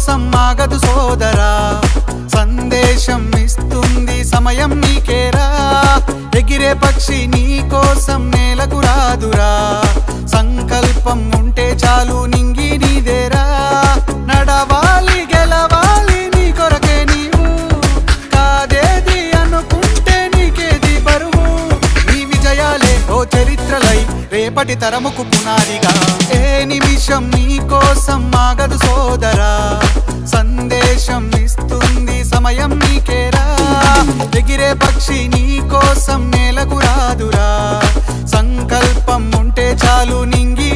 కోసం ఆగదు సోదరా, సందేశం ఇస్తుంది సమయం నీకేరా. ఎగిరే పక్షి నీ కోసం నేలకు రాదురా, సంకల్పం ఉంటే చాలు నింగి నీదేరా. నడవాలి గెలవాలి నీ కొరకే నీవు, కాదేది అనుకుంటే నీకేది బరువు. నీ విజయాలే ఓ చరిత్రలై రేపటి తరముకు పునాదిగా. ఏ నిమిషం నీ కోసం ఆగదు సోదరా, సందేశం ఇస్తుంది సమయం నీకేరా. ఎగిరే పక్షి నీ కోసం నేలకు రాదురా, సంకల్పం ఉంటే చాలు నింగి